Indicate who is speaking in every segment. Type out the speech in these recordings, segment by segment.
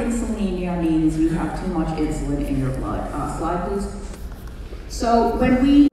Speaker 1: hyperinsulinemia means you have too much insulin in your blood. Slide, please. So when we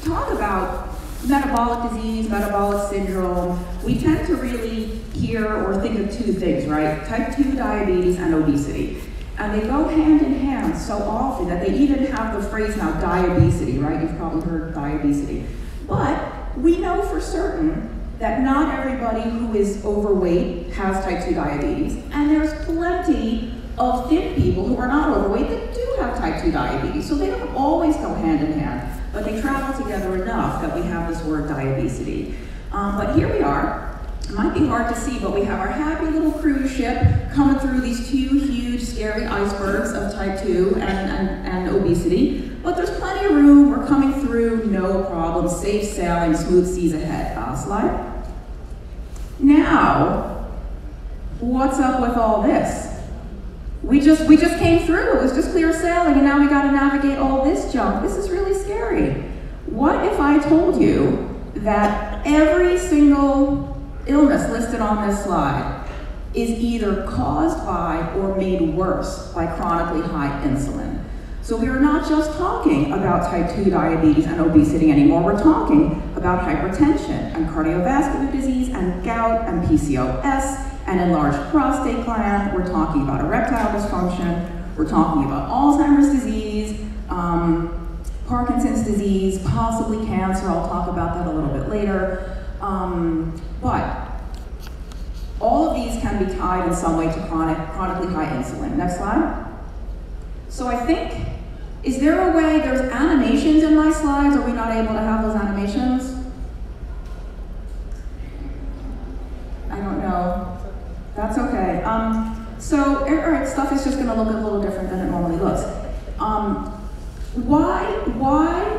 Speaker 1: talk about metabolic disease, metabolic syndrome, we tend to really hear or think of two things, right? Type 2 diabetes and obesity. And they go hand in hand so often that they even have the phrase now, diabesity, right? You've probably heard diabesity. But we know for certain that not everybody who is overweight has type 2 diabetes, and there's plenty of thin people who are not overweight that do have type 2 diabetes. So they don't always go hand in hand, but they travel together enough that we have this word diabesity. But here we are. It might be hard to see, but we have our happy little cruise ship coming through these two huge, scary icebergs of type 2 and obesity. But there's plenty of room. We're coming through, no problem. Safe sailing, smooth seas ahead. Slide. Now, what's up with all this? We just came through. It was just clear sailing, and now we got to navigate all this junk. This is really scary. What if I told you that every single illness listed on this slide is either caused by or made worse by chronically high insulin? So we are not just talking about type 2 diabetes and obesity anymore. We're talking about hypertension and cardiovascular disease and gout and PCOS and enlarged prostate gland. We're talking about erectile dysfunction. We're talking about Alzheimer's disease, Parkinson's disease, possibly cancer. I'll talk about that a little bit later. But all of these can be tied in some way to chronically high insulin. Next slide. So I think, is there a way, there's animations in my slides, are we not able to have those animations? I don't know. That's okay. So, all right, stuff is just gonna look a little different than it normally looks. Why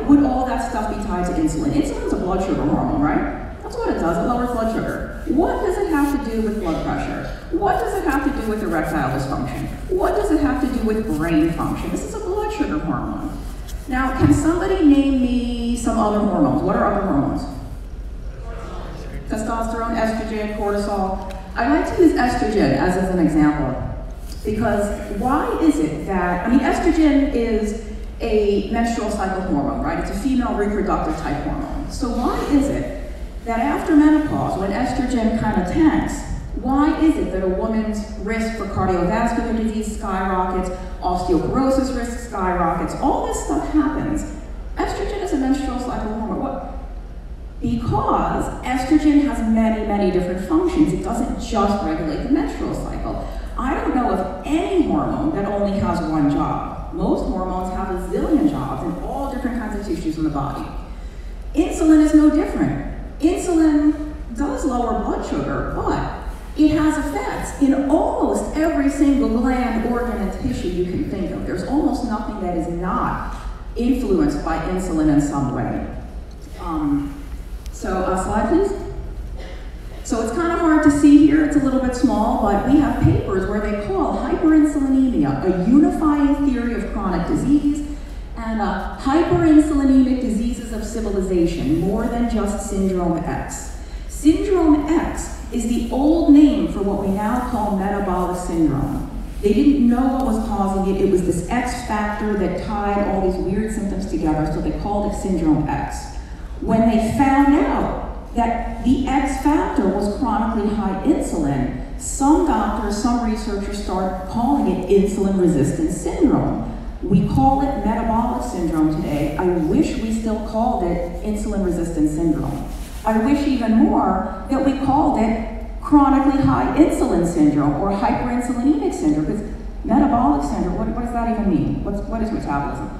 Speaker 1: would all that stuff be tied to insulin? Insulin's a blood sugar hormone, right? That's what it does, it lowers blood sugar. What does it have to do with blood pressure? What does it have to do with erectile dysfunction? What does it have to do with brain function? This is a blood sugar hormone. Now, can somebody name me some other hormones? What are other hormones? Testosterone, estrogen, cortisol. I like to use estrogen as an example, because why is it that, estrogen is a menstrual cycle hormone, right? It's a female reproductive type hormone. So why is it that after menopause, when estrogen kind of tanks, why is it that a woman's risk for cardiovascular disease skyrockets, osteoporosis risk skyrockets, all this stuff happens? Estrogen is a menstrual cycle hormone. What? Because estrogen has many, many different functions. It doesn't just regulate the menstrual cycle. I don't know of any hormone that only has one job. Most hormones have a zillion jobs in all different kinds of tissues in the body. Insulin is no different. Insulin does lower blood sugar, but it has effects in almost every single gland, organ, and tissue you can think of. There's almost nothing that is not influenced by insulin in some way. Slide please. So it's kind of hard to see here, it's a little bit small, but we have papers where they call hyperinsulinemia a unifying theory of chronic disease, and hyperinsulinemic diseases of civilization, more than just Syndrome X. Syndrome X is the old name for what we now call metabolic syndrome. They didn't know what was causing it. It was this X factor that tied all these weird symptoms together, so they called it Syndrome X. When they found out that the X factor was chronically high insulin, some doctors, some researchers started calling it insulin-resistant syndrome. We call it metabolic syndrome today. I wish we still called it insulin-resistant syndrome. I wish even more that we called it chronically high insulin syndrome or hyperinsulinemic syndrome, because metabolic syndrome, what does that even mean? What is metabolism?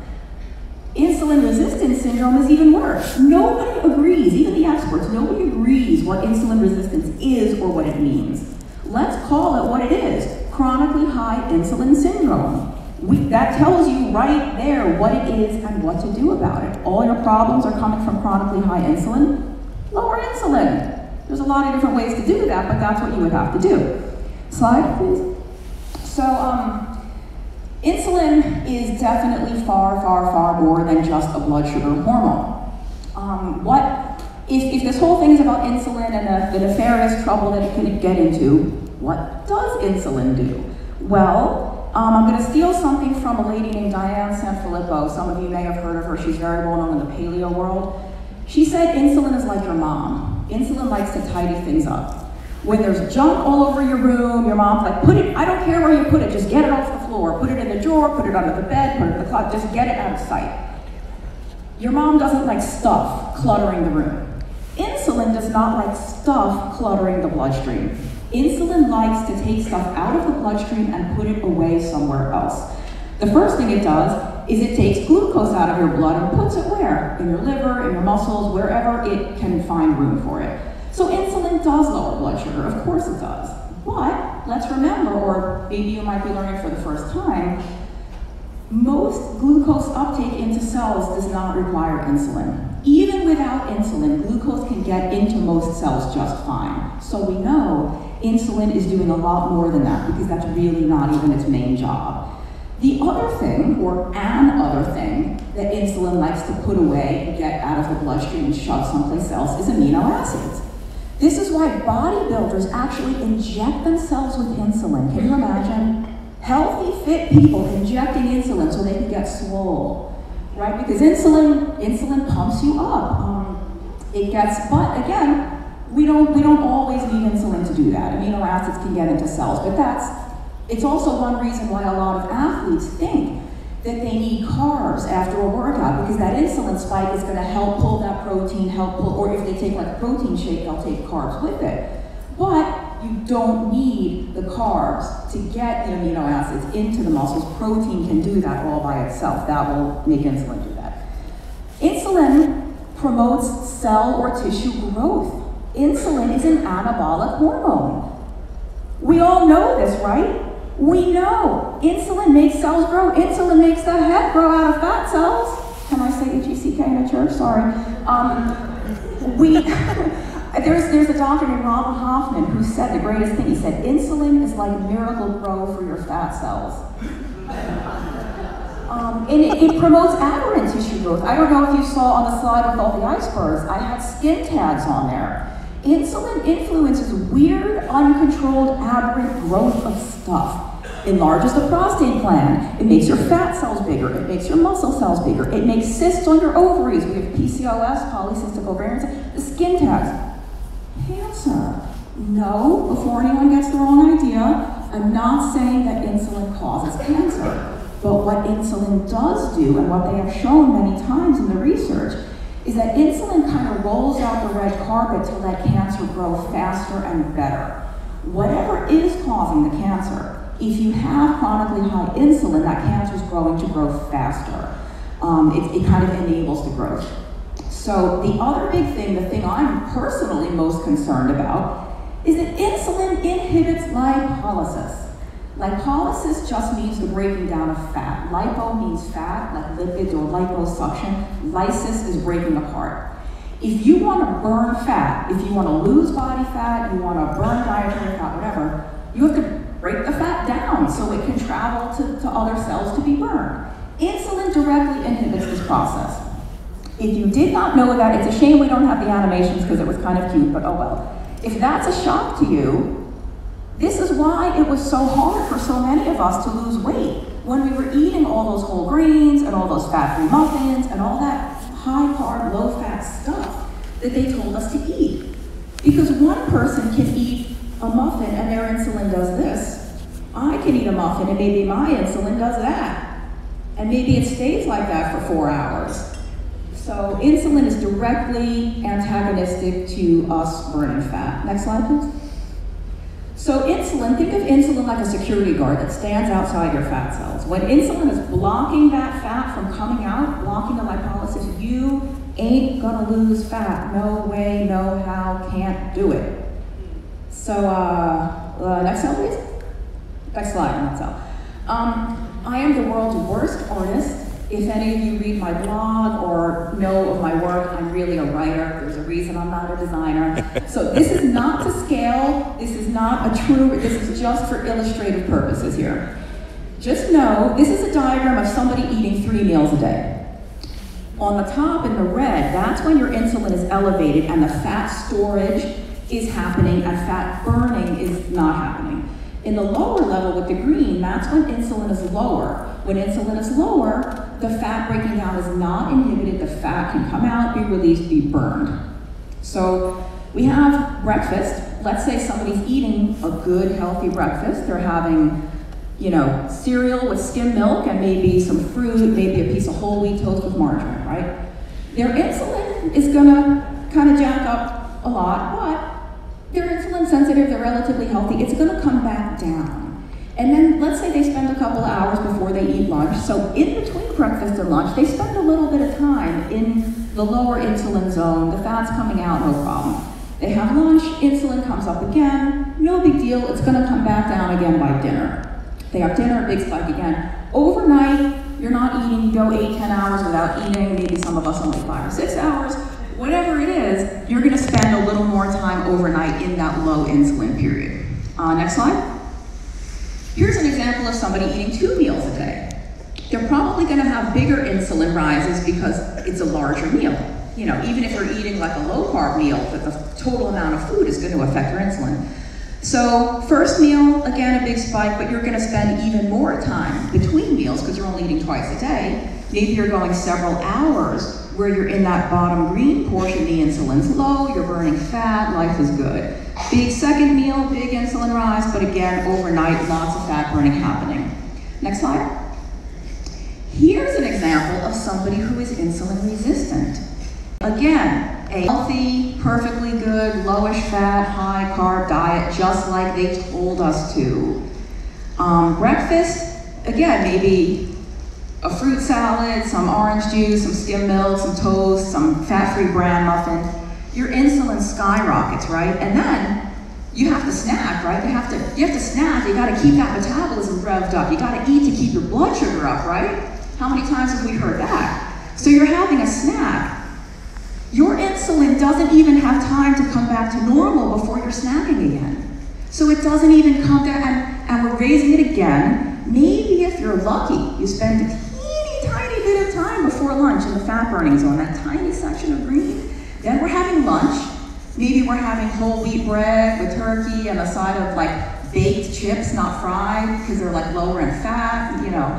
Speaker 1: Insulin-resistant syndrome is even worse. Nobody agrees, even the experts, nobody agrees what insulin resistance is or what it means. Let's call it what it is, chronically high insulin syndrome. That tells you right there what it is and what to do about it. All your problems are coming from chronically high insulin. Lower insulin. There's a lot of different ways to do that, but that's what you would have to do. Slide, please. So, insulin is definitely far, far, far more than just a blood sugar hormone. If this whole thing is about insulin and the nefarious trouble that it can get into, what does insulin do? Well, I'm going to steal something from a lady named Diane Sanfilippo. Some of you may have heard of her. She's very well known in the paleo world. She said insulin is like your mom. Insulin likes to tidy things up. When there's junk all over your room, your mom's like, put it, I don't care where you put it, just get it off the floor. Put it in the drawer, put it under the bed, put it in the closet, just get it out of sight. Your mom doesn't like stuff cluttering the room. Insulin does not like stuff cluttering the bloodstream. Insulin likes to take stuff out of the bloodstream and put it away somewhere else. The first thing it does is it takes glucose out of your blood and puts it where? In your liver, in your muscles, wherever it can find room for it. So insulin does lower blood sugar, of course it does. But let's remember, or maybe you might be learning for the first time, most glucose uptake into cells does not require insulin. Even without insulin, glucose can get into most cells just fine. So we know insulin is doing a lot more than that because that's really not even its main job. The other thing, or an other thing, that insulin likes to put away and get out of the bloodstream and shove someplace else is amino acids. This is why bodybuilders actually inject themselves with insulin. Can you imagine? Healthy, fit people injecting insulin so they can get swole, right? Because insulin pumps you up. But again, we don't always need insulin to do that. Amino acids can get into cells, but it's also one reason why a lot of athletes think that they need carbs after a workout, because that insulin spike is going to help pull that protein, or if they take like a protein shake, they'll take carbs with it. But you don't need the carbs to get the amino acids into the muscles. Protein can do that all by itself. That will make insulin do that. Insulin promotes cell or tissue growth. Insulin is an anabolic hormone. We all know this, right? We know insulin makes cells grow. Insulin makes the head grow out of fat cells. Can I say H-E-C-K in a church? Sorry. There's a doctor named Robert Hoffman who said the greatest thing. He said, insulin is like Miracle Grow for your fat cells. And it promotes aberrant tissue growth. I don't know if you saw on the slide with all the icebergs, I had skin tags on there. Insulin influences weird, uncontrolled, aberrant growth of stuff. Enlarges the prostate gland. It makes your fat cells bigger. It makes your muscle cells bigger. It makes cysts on your ovaries. We have PCOS, polycystic ovarian, the skin tags. Cancer. No, before anyone gets the wrong idea, I'm not saying that insulin causes cancer. But what insulin does do, and what they have shown many times in the research, is that insulin kind of rolls out the red carpet to let cancer grow faster and better. Whatever is causing the cancer, if you have chronically high insulin, that cancer is growing to grow faster. It kind of enables the growth. So the other big thing, the thing I'm personally most concerned about, is that insulin inhibits lipolysis. Lipolysis just means the breaking down of fat. Lipo means fat, like lipids or liposuction. Lysis is breaking apart. If you want to burn fat, if you want to lose body fat, you want to burn dietary fat, whatever, you have to break the fat down so it can travel to other cells to be burned. Insulin directly inhibits this process. If you did not know that, it's a shame we don't have the animations because it was kind of cute, but oh well. If that's a shock to you, this is why it was so hard for so many of us to lose weight when we were eating all those whole grains and all those fat-free muffins and all that high-carb, low-fat stuff that they told us to eat. Because one person can eat a muffin and their insulin does this. I can eat a muffin and maybe my insulin does that. And maybe it stays like that for 4 hours. So insulin is directly antagonistic to us burning fat. Next slide, please. So insulin, think of insulin like a security guard that stands outside your fat cells. When insulin is blocking that fat from coming out, blocking the lipolysis, you ain't gonna lose fat. No way, no how, can't do it. So, next slide, please. Next slide, not cell. I am the world's worst artist. If any of you read my blog or know of my work, I'm really a writer. There's a reason I'm not a designer. So this is not to scale. This is not a true, this is just for illustrative purposes here. Just know, this is a diagram of somebody eating 3 meals a day. On the top in the red, that's when your insulin is elevated and the fat storage is happening and fat burning is not happening. In the lower level with the green, that's when insulin is lower. When insulin is lower, the fat breaking down is not inhibited. The fat can come out, be released, be burned. So we have breakfast. Let's say somebody's eating a good, healthy breakfast. They're having, you know, cereal with skim milk and maybe some fruit, maybe a piece of whole wheat toast with margarine, right? Their insulin is gonna kind of jack up a lot, but they're insulin sensitive, they're relatively healthy, it's gonna come back down. And then let's say they spend a couple of hours before they eat lunch. So in between breakfast and lunch, they spend a little bit of time in the lower insulin zone. The fat's coming out, no problem. They have lunch, insulin comes up again, no big deal, it's gonna come back down again by dinner. They have dinner, big spike again. Overnight, you're not eating, you go 8-10 hours without eating, maybe some of us only 5 or 6 hours. Whatever it is, you're gonna spend a little more time overnight in that low insulin period. Next slide. Here's an example of somebody eating 2 meals a day. They're probably gonna have bigger insulin rises because it's a larger meal. You know, even if you're eating like a low carb meal, but the total amount of food is gonna affect your insulin. So first meal, again, a big spike, but you're gonna spend even more time between meals because you're only eating twice a day. Maybe you're going several hours where you're in that bottom green portion, the insulin's low, you're burning fat, life is good. Big second meal, big insulin rise, but again, overnight, lots of fat burning happening. Next slide. Here's an example of somebody who is insulin resistant. Again, a healthy, perfectly good, lowish fat, high carb diet, just like they told us to. Breakfast, again, maybe a fruit salad, some orange juice, some skim milk, some toast, some fat-free bran muffin. Your insulin skyrockets, right? And then you have to snack, right? You have to snack, you gotta keep that metabolism revved up. You gotta eat to keep your blood sugar up, right? How many times have we heard that? So you're having a snack. Your insulin doesn't even have time to come back to normal before you're snacking again. So it doesn't even come down, and we're raising it again. Maybe if you're lucky, you spend a teeny tiny bit of time before lunch in the fat burning zone, that tiny section of green. Then we're having lunch. Maybe we're having whole wheat bread with turkey and a side of like baked chips, not fried, because they're like lower in fat, you know.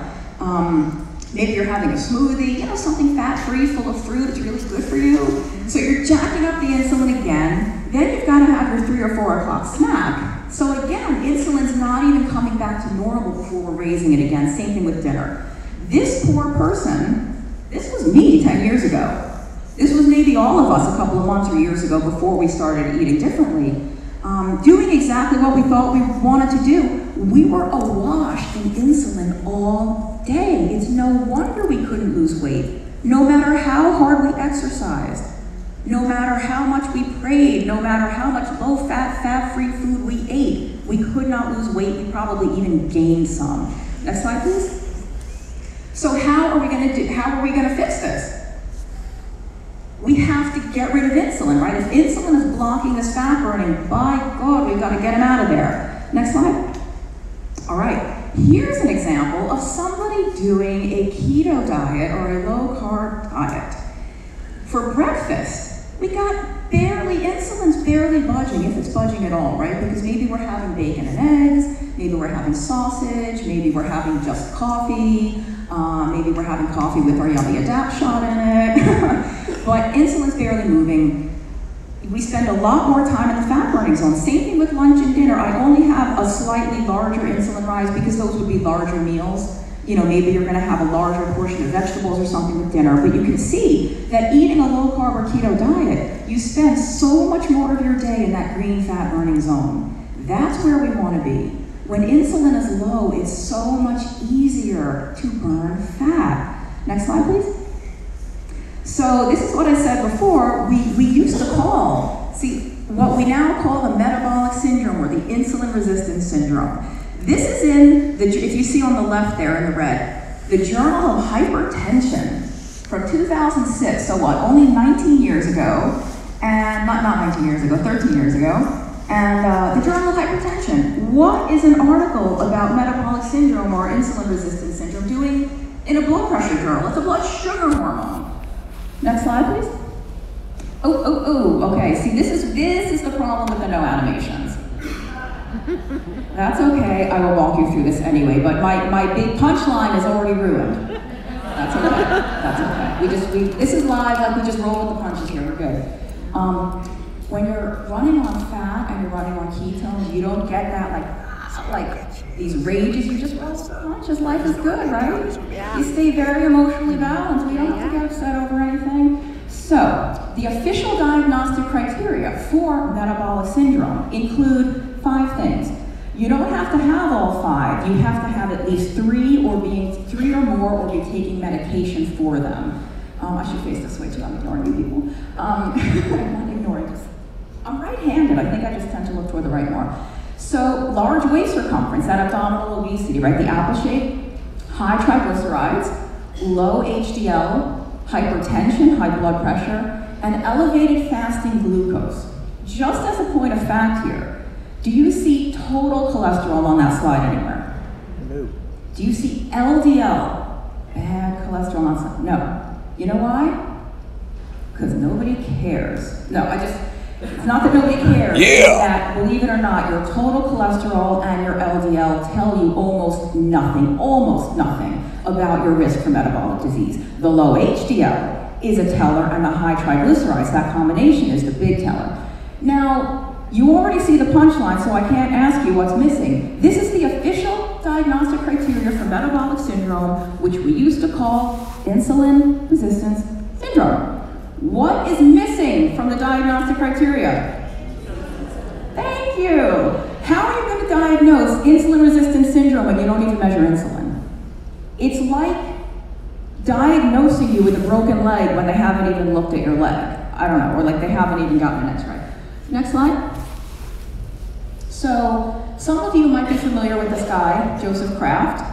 Speaker 1: Maybe you're having a smoothie, you know, something fat-free, full of fruit, it's really good for you. So you're jacking up the insulin again, then you've got to have your 3 or 4 o'clock snack. So again, insulin's not even coming back to normal before we're raising it again, same thing with dinner. This poor person, this was me 10 years ago. This was maybe all of us a couple of months or years ago before we started eating differently. Doing exactly what we thought we wanted to do. We were awash in insulin all day. It's no wonder we couldn't lose weight. No matter how hard we exercised, no matter how much we prayed, no matter how much low-fat, fat-free food we ate, we could not lose weight. We probably even gained some. Next slide, please. So how are we gonna fix this? We have to get rid of insulin, right? If insulin is blocking this fat burning, by God, we've got to get them out of there. Next slide. All right, here's an example of somebody doing a keto diet or a low-carb diet. For breakfast, we got insulin's barely budging, if it's budging at all, right? Because maybe we're having bacon and eggs, maybe we're having sausage, maybe we're having just coffee, maybe we're having coffee with our yummy Adapt shot in it. But insulin's barely moving. We spend a lot more time in the fat burning zone. Same thing with lunch and dinner. I only have a slightly larger insulin rise because those would be larger meals. You know, maybe you're gonna have a larger portion of vegetables or something with dinner, but you can see that eating a low carb or keto diet, you spend so much more of your day in that green fat burning zone. That's where we wanna be. When insulin is low, it's so much easier to burn fat. Next slide, please. So this is what I said before, we used to call, what we now call the metabolic syndrome or the insulin resistance syndrome. This is in, if you see on the left there in the red, the Journal of Hypertension from 2006, so what, only 19 years ago, and not 19 years ago, 13 years ago, and the Journal of Hypertension. What is an article about metabolic syndrome or insulin resistance syndrome doing in a blood pressure journal? It's a blood sugar hormone. Next slide, please. Okay, see, this is the problem with the no animations. That's okay, I will walk you through this anyway, but my big punchline is already ruined. That's okay, that's okay. This is live, like we just roll with the punches here, we're good. When you're running on fat and you're running on ketones, you don't get that like these rages, you just roll with the punches, life is good, right? Yeah. You stay very emotionally balanced, we don't have to get upset over anything. So, the official diagnostic criteria for metabolic syndrome include 5 things. You don't have to have all 5. You have to have at least 3 or more or be taking medication for them. I should face this way too, I'm ignoring you people. I'm not ignoring this. I'm right-handed, I think I just tend to look toward the right more. So, large waist circumference, that abdominal obesity, right? The apple shape, high triglycerides, low HDL, hypertension, high blood pressure, and elevated fasting glucose. Just as a point of fact here, do you see total cholesterol on that slide anywhere? No. Do you see LDL? Bad cholesterol on that? No. You know why? Because nobody cares. No, it's not that nobody cares. Yeah. It's that, believe it or not, your total cholesterol and your LDL tell you almost nothing about your risk for metabolic disease. The low HDL is a teller, and the high triglycerides, that combination is the big teller. Now, you already see the punchline, so I can't ask you what's missing. This is the official diagnostic criteria for metabolic syndrome, which we used to call insulin resistance syndrome. What is missing from the diagnostic criteria? Thank you. How are you going to diagnose insulin resistance syndrome when you don't even measure insulin? It's like diagnosing you with a broken leg when they haven't even looked at your leg. I don't know, or like they haven't even gotten an x-ray. Next slide. So, some of you might be familiar with this guy, Joseph Kraft.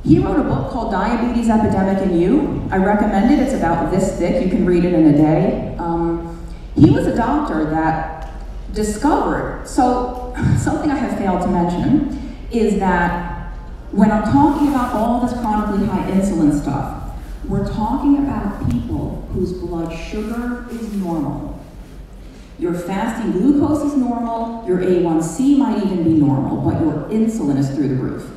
Speaker 1: He wrote a book called Diabetes Epidemic in You. I recommend it, it's about this thick, you can read it in a day. He was a doctor that discovered, so something I have failed to mention is that when I'm talking about all this chronically high insulin stuff, we're talking about people whose blood sugar is normal. Your fasting glucose is normal, your A1C might even be normal, but your insulin is through the roof.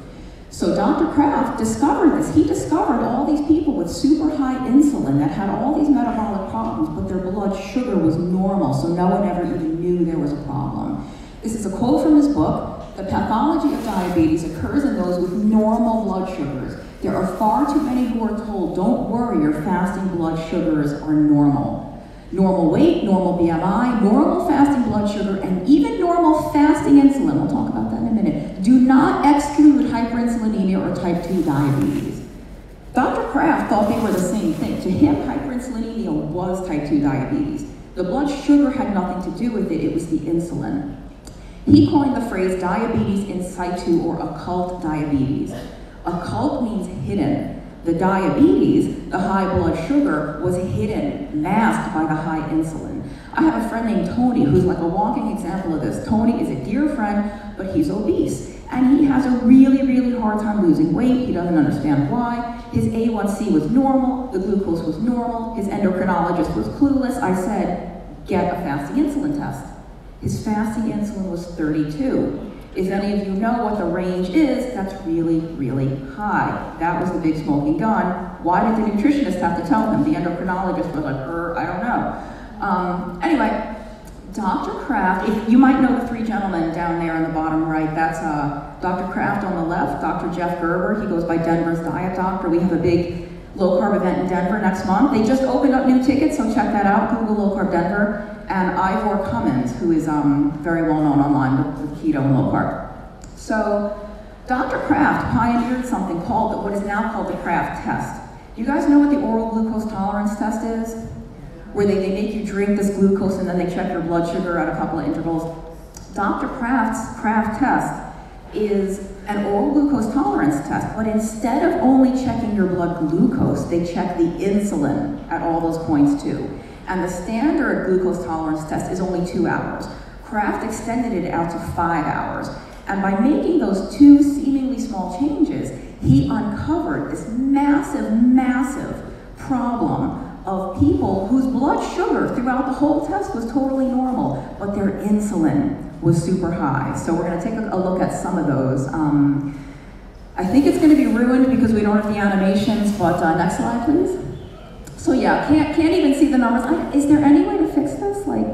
Speaker 1: So Dr. Kraft discovered this. He discovered all these people with super high insulin that had all these metabolic problems, but their blood sugar was normal, so no one ever even knew there was a problem. This is a quote from his book. The pathology of diabetes occurs in those with normal blood sugars. There are far too many who are told, don't worry, your fasting blood sugars are normal. Normal weight, normal BMI, normal fasting blood sugar, and even normal fasting insulin, we'll talk about that in a minute, do not exclude hyperinsulinemia or type 2 diabetes. Dr. Kraft thought they were the same thing. To him, hyperinsulinemia was type 2 diabetes. The blood sugar had nothing to do with it, it was the insulin. He coined the phrase diabetes in situ or occult diabetes. Occult means hidden. The diabetes, the high blood sugar, was hidden, masked by the high insulin. I have a friend named Tony who's like a walking example of this. Tony is a dear friend, but he's obese. And he has a really, really hard time losing weight. He doesn't understand why. His A1C was normal, the glucose was normal, his endocrinologist was clueless. I said, get a fasting insulin test. His fasting insulin was 32. If any of you know what the range is, that's really, really high. That was the big smoking gun. Why did the nutritionist have to tell him? The endocrinologist was like, I don't know. Anyway, Dr. Kraft, you might know the 3 gentlemen down there on the bottom right. That's Dr. Kraft on the left, Dr. Jeff Gerber. He goes by Denver's Diet Doctor. We have a big low-carb event in Denver next month. They just opened up new tickets, so check that out. Google low-carb Denver. And Ivor Cummins, who is very well known online with keto and low carb. So, Dr. Kraft pioneered something called what is now called the Kraft test. You guys know what the oral glucose tolerance test is? Where they make you drink this glucose and then they check your blood sugar at a couple of intervals. Dr. Kraft's Kraft test is an oral glucose tolerance test, but instead of only checking your blood glucose, they check the insulin at all those points too. And the standard glucose tolerance test is only 2 hours. Kraft extended it out to 5 hours. And by making those 2 seemingly small changes, he uncovered this massive, massive problem of people whose blood sugar throughout the whole test was totally normal, but their insulin was super high. So we're going to take a look at some of those. I think it's going to be ruined because we don't have the animations, but next slide, please. So yeah, can't even see the numbers. Is there any way to fix this? Like,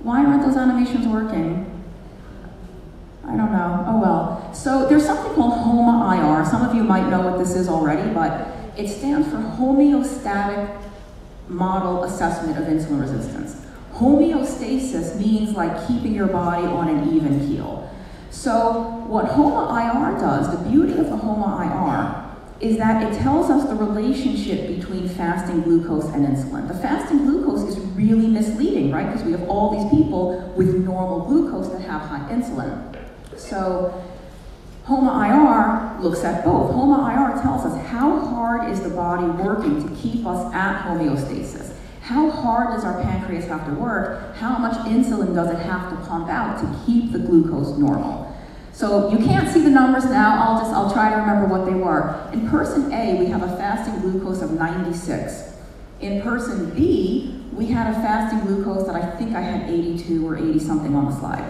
Speaker 1: why aren't those animations working? I don't know. Oh well. So there's something called HOMA-IR. Some of you might know what this is already, but it stands for Homeostatic Model Assessment of Insulin Resistance. Homeostasis means like keeping your body on an even keel. So what HOMA-IR does, the beauty of the HOMA-IR, is that it tells us the relationship between fasting glucose and insulin. The fasting glucose is really misleading, right? Because we have all these people with normal glucose that have high insulin. So HOMA-IR looks at both. HOMA-IR tells us how hard is the body working to keep us at homeostasis. How hard does our pancreas have to work? How much insulin does it have to pump out to keep the glucose normal? So you can't see the numbers now, I'll try to remember what they were. In person A, we have a fasting glucose of 96. In person B, we had a fasting glucose that I think I had 82 or 80 something on the slide.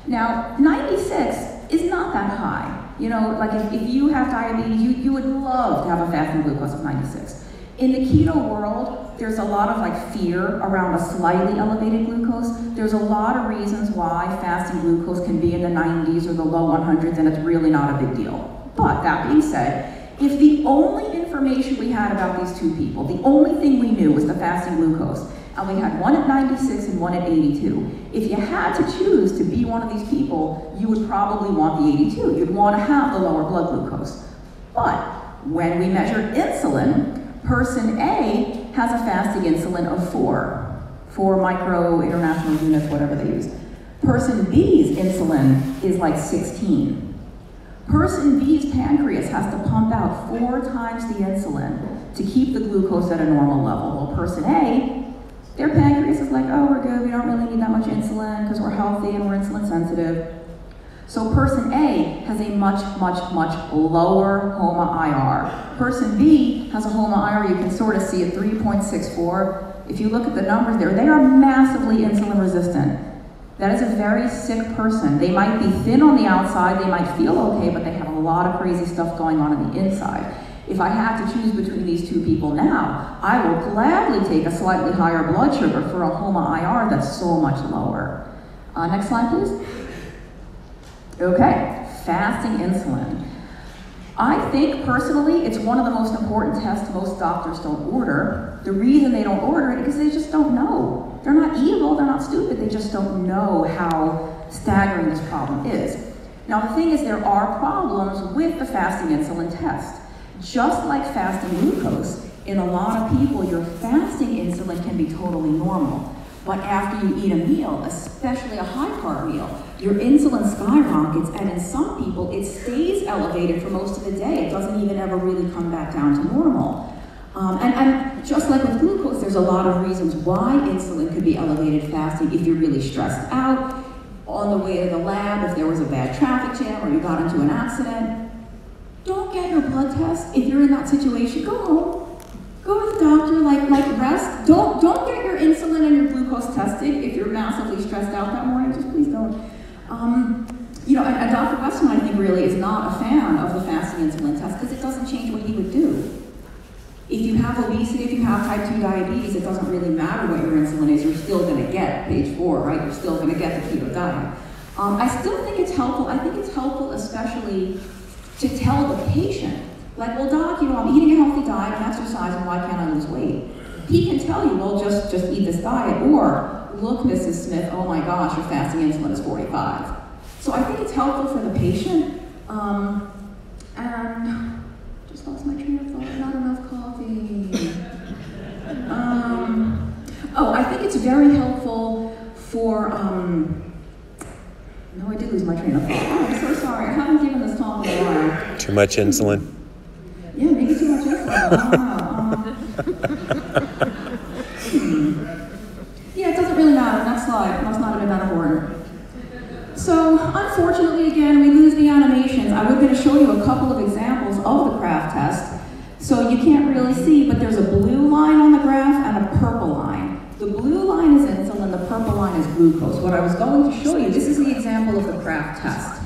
Speaker 1: Now, 96 is not that high. You know, like if you have diabetes, you would love to have a fasting glucose of 96. In the keto world, there's a lot of like fear around a slightly elevated glucose. There's a lot of reasons why fasting glucose can be in the 90s or the low 100s, and it's really not a big deal. But that being said, if the only information we had about these two people, the only thing we knew was the fasting glucose, and we had one at 96 and one at 82, if you had to choose to be one of these people, you would probably want the 82. You'd want to have the lower blood glucose. But when we measured insulin, person A has a fasting insulin of 4 micro international units, whatever they use. Person B's insulin is like 16. Person B's pancreas has to pump out 4 times the insulin to keep the glucose at a normal level. Well, person A, their pancreas is like, oh, we're good, we don't really need that much insulin because we're healthy and we're insulin sensitive. So person A has a much lower HOMA-IR. Person B has a HOMA-IR, you can sort of see it, 3.64. If you look at the numbers there, they are massively insulin resistant. That is a very sick person. They might be thin on the outside, they might feel okay, but they have a lot of crazy stuff going on the inside. If I had to choose between these two people now, I will gladly take a slightly higher blood sugar for a HOMA-IR that's so much lower. Next slide, please. Okay, fasting insulin. I think personally it's one of the most important tests most doctors don't order. The reason they don't order it is because they just don't know. They're not evil, they're not stupid, they just don't know how staggering this problem is. Now the thing is, there are problems with the fasting insulin test. Just like fasting glucose, in a lot of people your fasting insulin can be totally normal. But after you eat a meal, especially a high-carb meal, your insulin skyrockets, and in some people, it stays elevated for most of the day. It doesn't even ever really come back down to normal. And just like with glucose, there's a lot of reasons why insulin could be elevated fasting if you're really stressed out, on the way to the lab, if there was a bad traffic jam or you got into an accident. Don't get your blood test if you're in that situation. Go home. Go to the doctor, like rest. Don't get your insulin and your glucose tested if you're massively stressed out that morning. Just please don't. You know, and Dr. Westman, I think, really is not a fan of the fasting insulin test because it doesn't change what he would do. If you have obesity, if you have type 2 diabetes, it doesn't really matter what your insulin is. You're still going to get page 4, right? You're still going to get the keto diet. I still think it's helpful. I think it's helpful especially to tell the patient, like, well, doc, you know, I'm eating a healthy diet, I'm exercising, why can't I lose weight? He can tell you, well, just eat this diet, or, look, Mrs. Smith, oh my gosh, your fasting insulin is 45. So I think it's helpful for the patient, and just lost my train of thought, not enough coffee. Oh, I think it's very helpful for, no, I did lose my train of thought. Oh, I'm so sorry, I haven't given this talk in a while.
Speaker 2: Too much insulin?
Speaker 1: Yeah, maybe too much insulin. Yeah, it doesn't really matter. Next slide. Must not have been that important. So, unfortunately, again, we lose the animations. I was going to show you a couple of examples of the Kraft test. So you can't really see, but there's a blue line on the graph and a purple line. The blue line is insulin, the purple line is glucose. What I was going to show you, this is the example example of the Kraft test.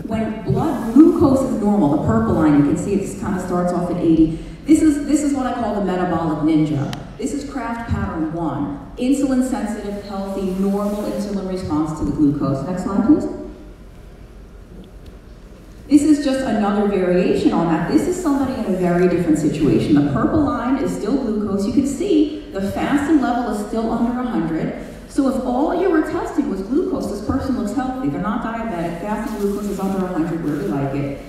Speaker 1: When blood glucose is normal, the purple line, you can see it kind of starts off at 80. This is what I call the metabolic ninja. This is Kraft pattern 1. Insulin sensitive, healthy, normal insulin response to the glucose. Next slide, please. This is just another variation on that. This is somebody in a very different situation. The purple line is still glucose. You can see the fasting level is still under 100. So if all you were testing was glucose, this person looks healthy. They're not diabetic. Fasting glucose is under 100, where we like it.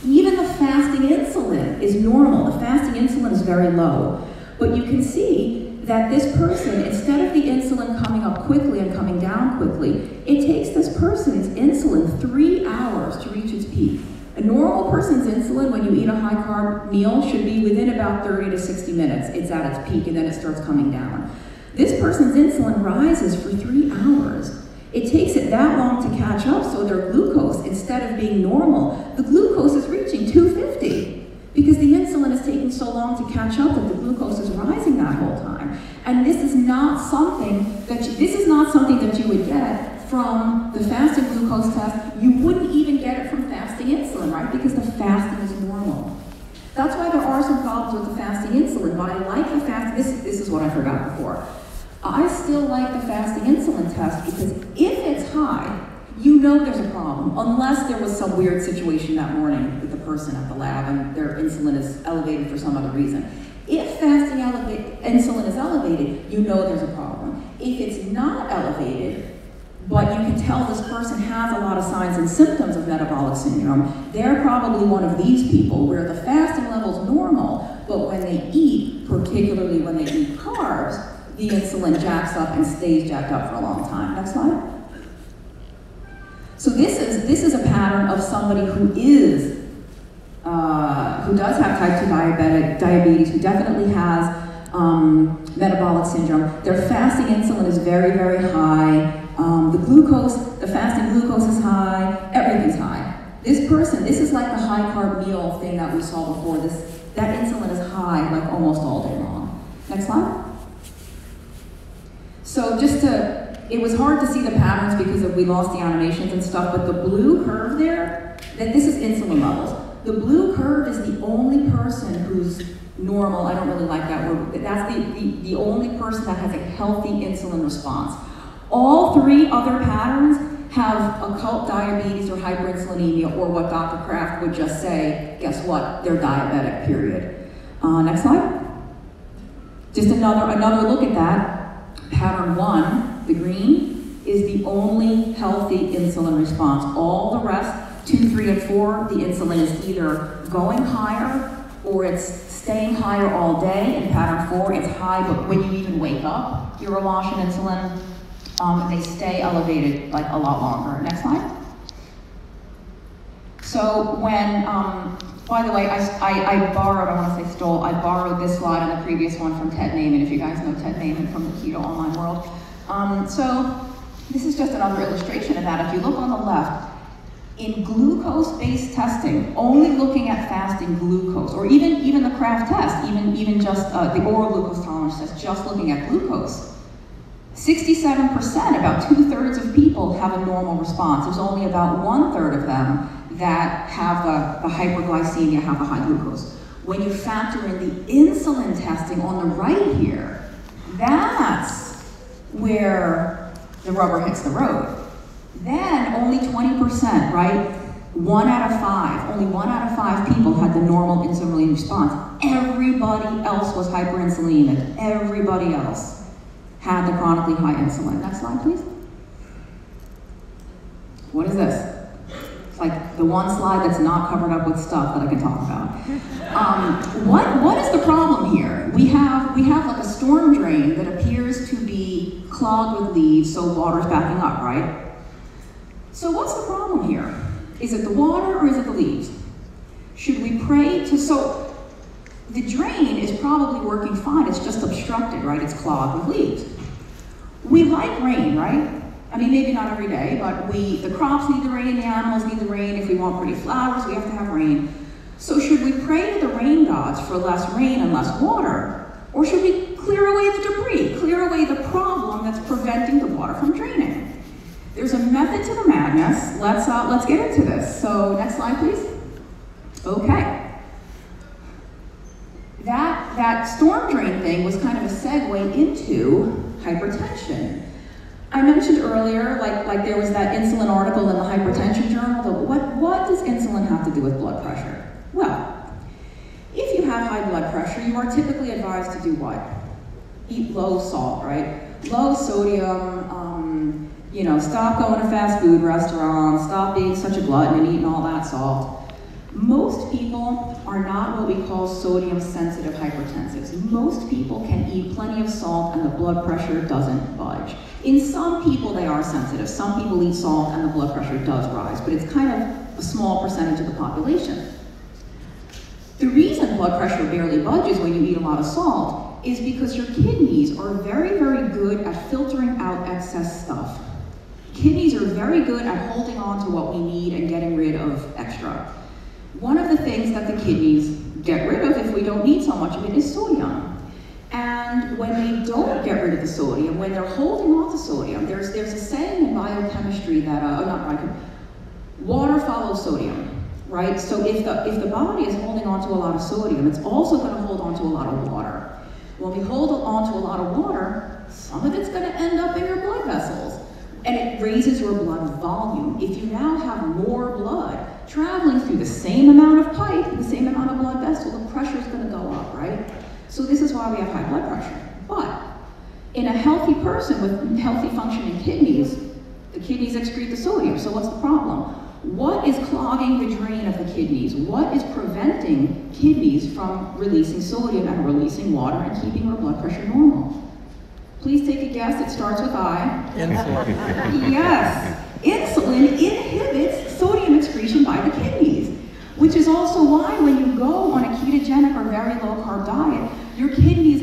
Speaker 1: Even the fasting insulin is normal. The fasting insulin is very low. But you can see that this person, instead of the insulin coming up quickly and coming down quickly, it takes this person's insulin 3 hours to reach its peak. A normal person's insulin, when you eat a high-carb meal, should be within about 30 to 60 minutes. It's at its peak, and then it starts coming down. This person's insulin rises for 3 hours. It takes it that long to catch up, so their glucose, instead of being normal, the glucose is reaching 250 because the insulin is taking so long to catch up that the glucose is rising that whole time. And this is not something that you would get from the fasting glucose test. You wouldn't even get it from fasting insulin, right? Because the fasting is normal. That's why there are some problems with the fasting insulin. But I like the fasting, this is what I forgot before. I still like the fasting insulin test because if it's high, you know there's a problem, unless there was some weird situation that morning with the person at the lab and their insulin is elevated for some other reason. If fasting insulin is elevated, you know there's a problem. If it's not elevated, but you can tell this person has a lot of signs and symptoms of metabolic syndrome, they're probably one of these people where the fasting level's normal, but when they eat, particularly when they eat carbs, the insulin jacks up and stays jacked up for a long time. Next slide. So this is a pattern of somebody who does have type 2 diabetes, who definitely has metabolic syndrome. Their fasting insulin is very, very high. The fasting glucose is high. Everything's high. This person, this is like the high carb meal thing that we saw before. That insulin is high like almost all day long. Next slide. So it was hard to see the patterns because we lost the animations and stuff, but the blue curve there, this is insulin levels. The blue curve is the only person who's normal. I don't really like that word. That's the only person that has a healthy insulin response. All 3 other patterns have occult diabetes or hyperinsulinemia, or what Dr. Kraft would just say, guess what, they're diabetic, period. Next slide. Just another look at that. Pattern 1, the green, is the only healthy insulin response. All the rest, 2, 3, and 4, the insulin is either going higher or it's staying higher all day. In pattern 4, it's high, but when you even wake up, your awash in insulin, they stay elevated like a lot longer. Next slide. So when, by the way, I borrowed, I want to say stole, I borrowed this slide on the previous one from Ted Naiman, if you guys know Ted Naiman from the Keto Online World. So this is just another illustration of that. If you look on the left, in glucose-based testing, only looking at fasting glucose, or even the Kraft test, even just the oral glucose tolerance test, just looking at glucose, 67%, about 2/3 of people have a normal response. There's only about 1/3 of them that have the hyperglycemia, have the high glucose. When you factor in the insulin testing on the right here, that's where the rubber hits the road. Then only 20%, right? 1 out of 5, only 1 out of 5 people had the normal insulin response. Everybody else was hyperinsulinic. Everybody else had the chronically high insulin. Next slide, please. What is this? It's like the one slide that's not covered up with stuff that I can talk about. What is the problem here? We have like a storm drain that appears to be clogged with leaves, so water's backing up, right? So what's the problem here? Is it the water or is it the leaves? Should we pray to, so the drain is probably working fine, it's just obstructed, right? It's clogged with leaves. We like rain, right? I mean, maybe not every day, but the crops need the rain, the animals need the rain. If we want pretty flowers, we have to have rain. So should we pray to the rain gods for less rain and less water? Or should we clear away the debris, clear away the problem that's preventing the water from draining? There's a method to the madness. Let's get into this. So next slide, please. Okay. That storm drain thing was kind of a segue into hypertension. I mentioned earlier, like there was that insulin article in the Hypertension Journal. What does insulin have to do with blood pressure? Well, if you have high blood pressure, you are typically advised to do what? Eat low salt, right? Low sodium, you know, stop going to fast food restaurants, stop being such a glutton and eating all that salt. Most people are not what we call sodium-sensitive hypertensives. Most people can eat plenty of salt and the blood pressure doesn't budge. In some people, they are sensitive. Some people eat salt and the blood pressure does rise, but it's kind of a small percentage of the population. The reason blood pressure barely budges when you eat a lot of salt is because your kidneys are very, very good at filtering out excess stuff. Kidneys are very good at holding on to what we need and getting rid of extra. One of the things that the kidneys get rid of if we don't need so much of it is sodium. And when they don't get rid of the sodium, when they're holding on to sodium, there's a saying in biochemistry that, water follows sodium, right? So if the body is holding on to a lot of sodium, it's also going to hold on to a lot of water. When we hold on to a lot of water, some of it's going to end up in your blood vessels. And it raises your blood volume. If you now have more blood traveling through the same amount of pipe, the same amount of blood vessel, the pressure is going to go up, right? So this is why we have high blood pressure. But in a healthy person with healthy functioning kidneys, the kidneys excrete the sodium. So what's the problem? What is clogging the drain of the kidneys? What is preventing kidneys from releasing sodium and releasing water and keeping our blood pressure normal? Please take a guess. It starts with I.
Speaker 2: Insulin.
Speaker 1: Yes. Insulin inhibits sodium excretion by the kidneys, which is also why when you go on a ketogenic or very low-carb diet, your kidneys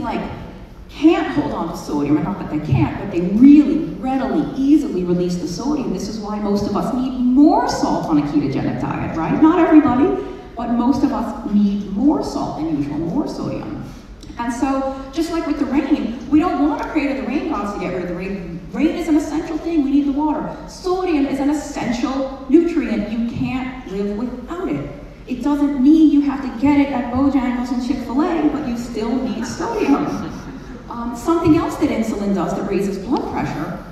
Speaker 1: can't hold on to sodium, and not that they can't, but they really readily, easily release the sodium. This is why most of us need more salt on a ketogenic diet, right? Not everybody, but most of us need more salt than usual, more sodium. And so, just like with the rain, we don't want to pray to the rain gods to get rid of the rain. Rain is an essential thing, we need the water. Sodium is an essential nutrient, you can't live without it. It doesn't mean you have to get it at Bojangles and Chick-fil-A, but you still need sodium. Something else that insulin does that raises blood pressure,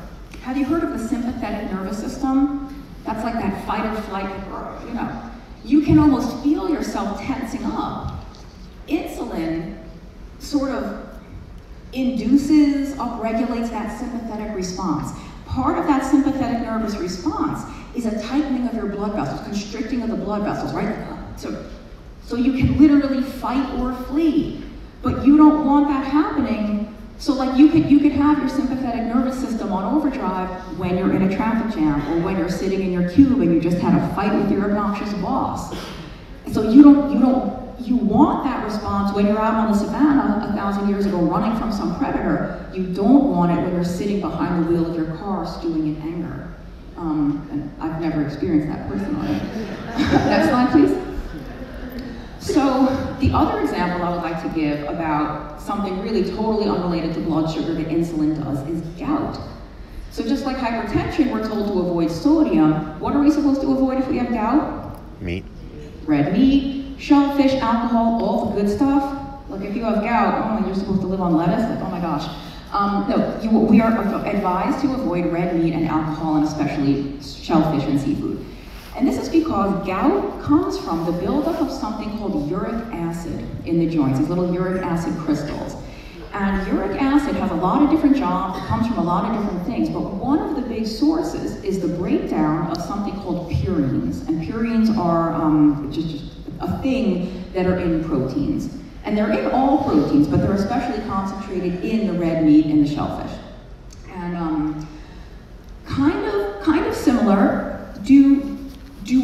Speaker 1: have you heard of the sympathetic nervous system? That's like that fight or flight, you know. You can almost feel yourself tensing up. Insulin sort of induces, upregulates that sympathetic response. Part of that sympathetic nervous response is a tightening of your blood vessels, constricting of the blood vessels, right? So you can literally fight or flee, but you don't want that happening. So like you could have your sympathetic nervous system on overdrive when you're in a traffic jam or when you're sitting in your cube and you just had a fight with your obnoxious boss. So you want that response when you're out on the savannah 1,000 years ago running from some predator. You don't want it when you're sitting behind the wheel of your car stewing in anger. And I've never experienced that personally. Next slide, please. So the other example I would like to give about something really totally unrelated to blood sugar that insulin does is gout. So just like hypertension, we're told to avoid sodium. What are we supposed to avoid if we have gout?
Speaker 2: Meat.
Speaker 1: Red meat, shellfish, alcohol, all the good stuff. Like if you have gout, you're supposed to live on lettuce, like oh my gosh. No, we are advised to avoid red meat and alcohol, and especially shellfish and seafood. And this is because gout comes from the buildup of something called uric acid in the joints, these little uric acid crystals. And uric acid has a lot of different jobs, it comes from a lot of different things, but one of the big sources is the breakdown of something called purines. And purines are just a thing that are in proteins. And they're in all proteins, but they're especially concentrated in the red meat and the shellfish. And kind of similar, do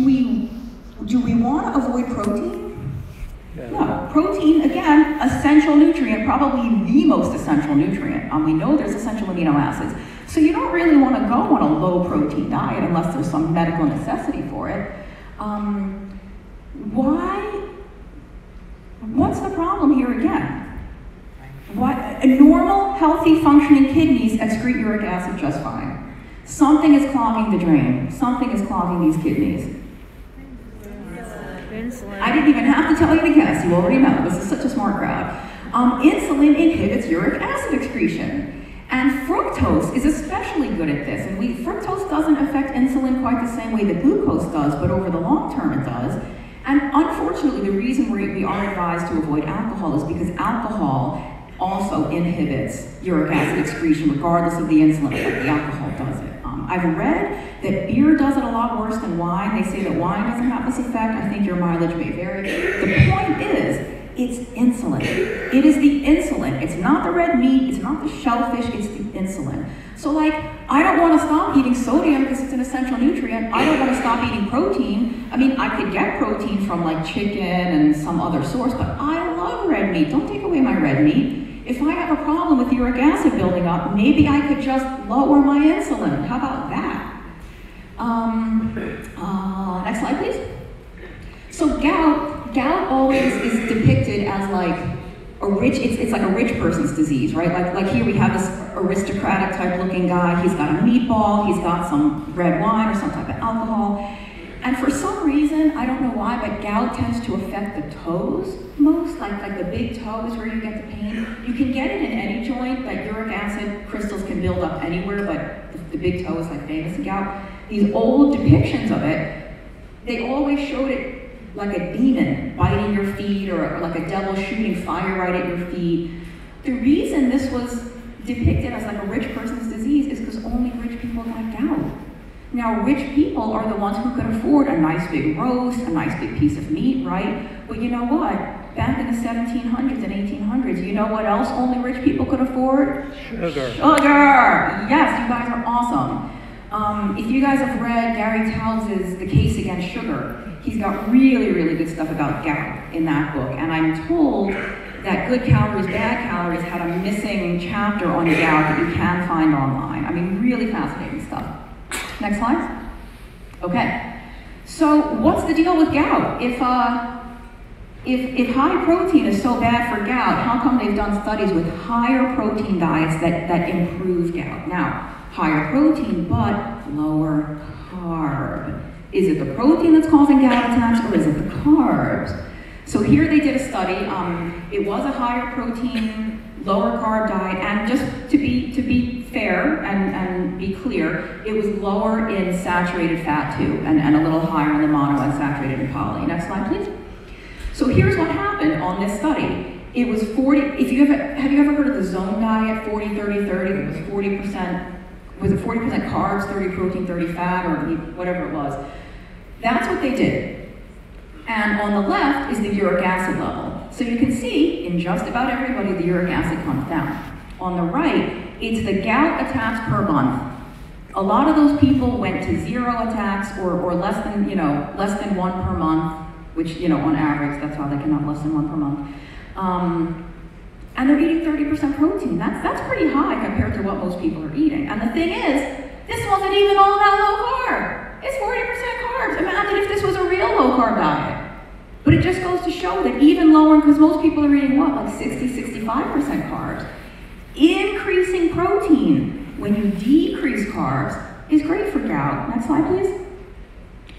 Speaker 1: we want to avoid protein? No. Protein, again, essential nutrient, probably the most essential nutrient. We know there's essential amino acids. So you don't really want to go on a low protein diet unless there's some medical necessity for it. What's the problem here again? Normal, healthy, functioning kidneys excrete uric acid just fine. Something is clogging the drain. Something is clogging these kidneys.
Speaker 2: Insulin.
Speaker 1: I didn't even have to tell you to guess. You already know. This is such a smart crowd. Insulin inhibits uric acid excretion. And fructose is especially good at this. And fructose doesn't affect insulin quite the same way that glucose does, but over the long term it does. And unfortunately, the reason we are advised to avoid alcohol is because alcohol also inhibits uric acid excretion regardless of the insulin effect. The alcohol does it. I've read that beer does it a lot worse than wine. They say that wine doesn't have this effect. I think your mileage may vary. The point is, it's insulin. It is the insulin. It's not the red meat, it's not the shellfish, it's the insulin. So like, I don't want to stop eating sodium because it's an essential nutrient. I don't want to stop eating protein. I mean, I could get protein from like chicken and some other source, but I love red meat. Don't take away my red meat. If I have a problem with uric acid building up, maybe I could just lower my insulin. How about that? Next slide, please. So gout always is depicted as like a rich, it's like a rich person's disease, right? Like here we have this aristocratic type looking guy. He's got a meatball, he's got some red wine or some type of alcohol. And for some reason, I don't know why, but gout tends to affect the toes most, like the big toe is where you get the pain. You can get it in any joint, like uric acid crystals can build up anywhere, but the big toe is like famous in gout. These old depictions of it, they always showed it like a demon biting your feet or like a devil shooting fire right at your feet. The reason this was depicted as like a rich person's disease is because only rich people got gout. Now, rich people are the ones who could afford a nice big roast, a nice big piece of meat, right? But you know what? Back in the 1700s and 1800s, you know what else only rich people could afford?
Speaker 2: Sugar.
Speaker 1: Sugar! Yes, you guys are awesome. If you guys have read Gary Towles' The Case Against Sugar, he's got really, really good stuff about gout in that book. And I'm told that Good Calories, Bad Calories had a missing chapter on gout that you can find online. I mean, really fascinating stuff. Next slide. Okay. So what's the deal with gout? If high protein is so bad for gout, how come they've done studies with higher protein diets that improve gout? Now, higher protein, but lower carb. Is it the protein that's causing gout attacks, or is it the carbs? So here they did a study. It was a higher protein, lower carb diet, and just to be fair and be clear, it was lower in saturated fat too, and a little higher in the monounsaturated and poly. Next slide, please. So here's what happened on this study. It was 40, have you ever heard of the zone diet, 40, 30, 30? It was 40%, was it 40% carbs, 30 protein, 30 fat, or whatever it was. That's what they did. And on the left is the uric acid level. So you can see in just about everybody the uric acid comes down. On the right, it's the gout attacks per month. A lot of those people went to 0 attacks or less than 1 per month, which, on average, that's how they can have less than 1 per month. And they're eating 30% protein. That's pretty high compared to what most people are eating. And the thing is, this wasn't even all that low carb. It's 40% carbs. Imagine if this was a real low carb diet. But it just goes to show that even lower, because most people are eating what, like 60, 65% carbs. Increasing protein when you decrease carbs is great for gout. Next slide, please.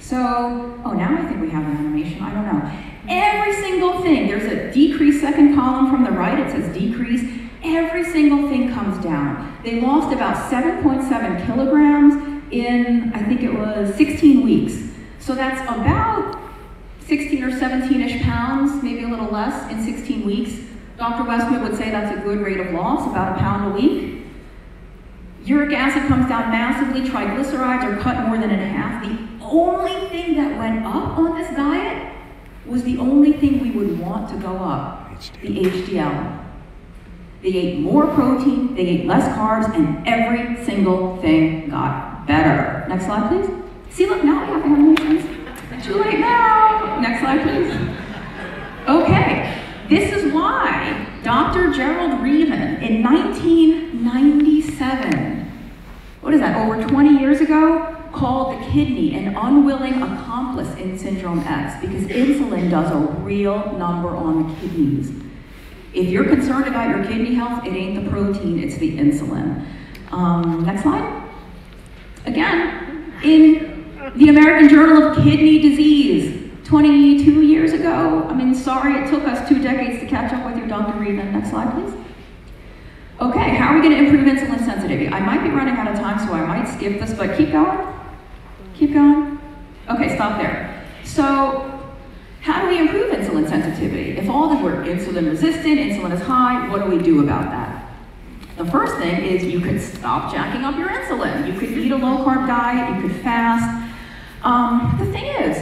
Speaker 1: So, now I think we have an animation, I don't know. Every single thing, there's a decrease second column from the right, it says decrease. Every single thing comes down. They lost about 7.7 kilograms in, I think it was 16 weeks. So that's about 16 or 17-ish pounds, maybe a little less in 16 weeks. Dr. Westwood would say that's a good rate of loss, about a pound a week. Uric acid comes down massively, triglycerides are cut more than in half. The only thing that went up on this diet was the only thing we would want to go up, the HDL. They ate more protein, they ate less carbs, and every single thing got better. Next slide, please. See, look, now I have animations. Too late now. Next slide, please. Okay, this is why Dr. Gerald Reaven in 1997, what is that, over 20 years ago, called the kidney an unwilling accomplice in Syndrome X, because insulin does a real number on the kidneys. If you're concerned about your kidney health, it ain't the protein, it's the insulin. Next slide. Again, in the American Journal of Kidney Disease, 22 years ago. I mean, sorry it took us 2 decades to catch up with you, Dr. Reedman. Next slide, please. Okay, how are we going to improve insulin sensitivity? I might be running out of time, so I might skip this, but keep going. Keep going. Okay, stop there. So, how do we improve insulin sensitivity? If all that we're insulin resistant, insulin is high, what do we do about that? The first thing is you could stop jacking up your insulin. You could eat a low-carb diet, you could fast. The thing is,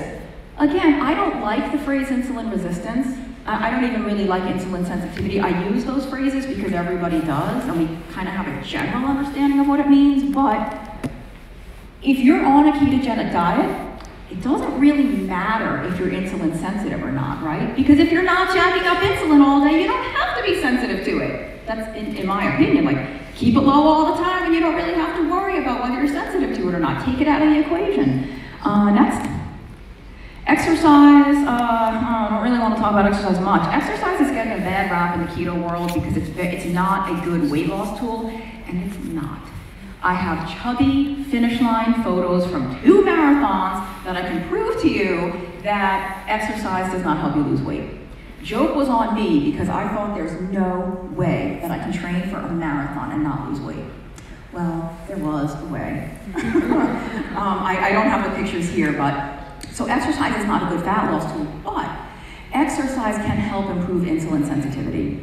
Speaker 1: again, I don't like the phrase insulin resistance. I don't even really like insulin sensitivity. I use those phrases because everybody does, and we kind of have a general understanding of what it means, but if you're on a ketogenic diet, it doesn't really matter if you're insulin sensitive or not, right? Because if you're not jacking up insulin all day, you don't have to be sensitive to it. That's, in my opinion, like, keep it low all the time and you don't really have to worry about whether you're sensitive to it or not. Take it out of the equation. Next. Exercise, I don't really want to talk about exercise much. Exercise is getting a bad rap in the keto world because it's not a good weight loss tool, and it's not. I have chubby finish line photos from 2 marathons that I can prove to you that exercise does not help you lose weight. Joke was on me because I thought there's no way that I can train for a marathon and not lose weight. Well, there was a way. I don't have the pictures here, but so exercise is not a good fat loss tool, but exercise can help improve insulin sensitivity.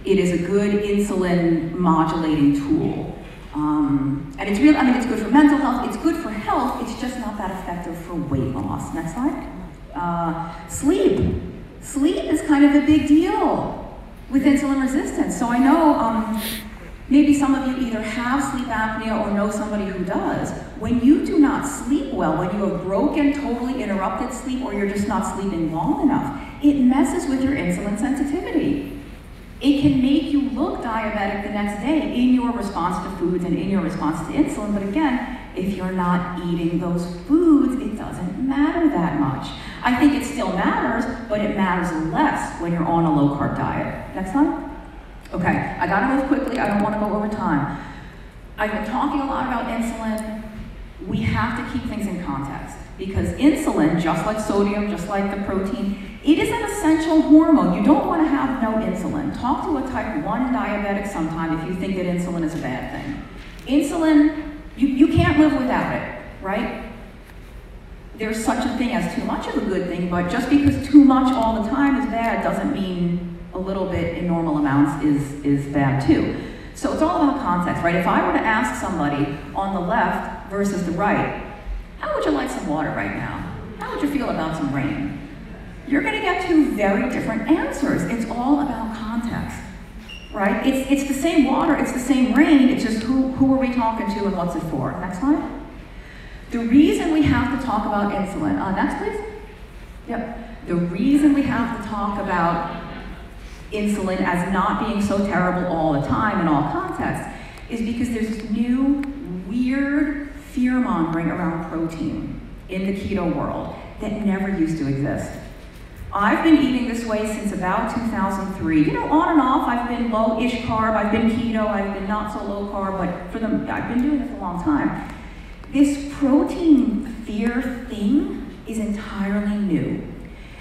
Speaker 1: It is a good insulin modulating tool. And it's real, I mean, it's good for mental health, it's good for health, it's just not that effective for weight loss. Next slide. Sleep. Sleep is kind of a big deal with insulin resistance. So I know maybe some of you either have sleep apnea or know somebody who does. When you do not sleep well, when you have broken, totally interrupted sleep, or you're just not sleeping long enough, it messes with your insulin sensitivity. It can make you look diabetic the next day in your response to foods and in your response to insulin, but again, if you're not eating those foods, it doesn't matter that much. I think it still matters, but it matters less when you're on a low-carb diet. Next slide. Okay, I gotta move quickly, I don't wanna go over time. I've been talking a lot about insulin. We have to keep things in context because insulin, just like sodium, just like the protein, it is an essential hormone. You don't want to have no insulin. Talk to a type 1 diabetic sometime if you think that insulin is a bad thing. Insulin, you can't live without it, right? There's such a thing as too much of a good thing, but just because too much all the time is bad doesn't mean a little bit in normal amounts is bad too. So it's all about context, right? If I were to ask somebody on the left versus the right, how would you like some water right now? How would you feel about some rain? You're going to get 2 very different answers. It's all about context, right? It's the same water, it's the same rain, it's just who are we talking to and what's it for? Next slide. The reason we have to talk about insulin, next please. Yep. The reason we have to talk about insulin as not being so terrible all the time in all contexts is because there's this new, weird fear-mongering around protein in the keto world that never used to exist. I've been eating this way since about 2003. You know, on and off, I've been low-ish carb, I've been keto, I've been not so low carb, but I've been doing it for a long time. This protein fear thing is entirely new.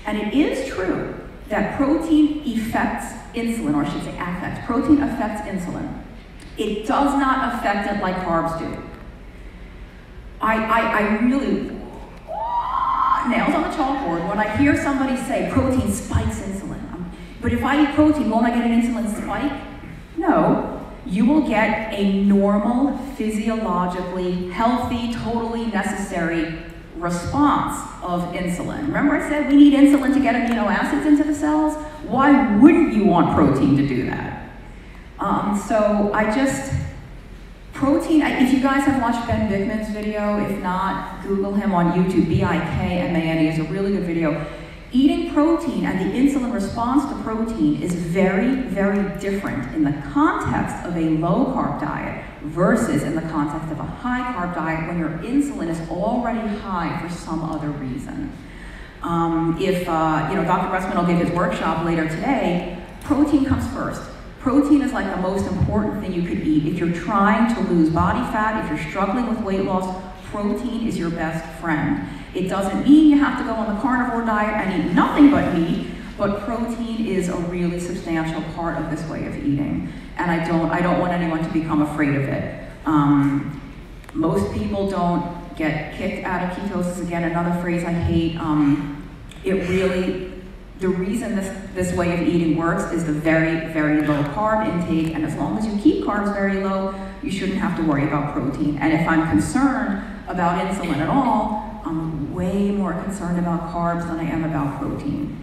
Speaker 1: And it is true that protein affects insulin, or I should say affects. Protein affects insulin. It does not affect it like carbs do. I really, nails on the chalkboard, when I hear somebody say protein spikes insulin. But if I eat protein, won't I get an insulin spike? No, you will get a normal, physiologically healthy, totally necessary response of insulin. Remember I said we need insulin to get amino acids into the cells? Why wouldn't you want protein to do that? Protein, if you guys have watched Ben Bikman's video, if not, Google him on YouTube, B-I-K-M-A-N-E, is a really good video. Eating protein and the insulin response to protein is very, very different in the context of a low-carb diet versus in the context of a high-carb diet when your insulin is already high for some other reason. Dr. Gressman will give his workshop later today, protein comes first. Protein is like the most important thing you could eat. If you're trying to lose body fat, if you're struggling with weight loss, protein is your best friend. It doesn't mean you have to go on the carnivore diet and eat nothing but meat, but protein is a really substantial part of this way of eating. And I don't want anyone to become afraid of it. Most people don't get kicked out of ketosis. Again, another phrase I hate. The reason this way of eating works is the very, very low carb intake, and as long as you keep carbs very low, you shouldn't have to worry about protein. And if I'm concerned about insulin at all, I'm way more concerned about carbs than I am about protein.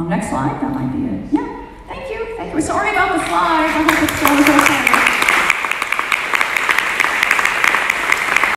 Speaker 1: Next slide, that might be it. Yeah, thank you. Sorry about the slides, I hope it's still okay.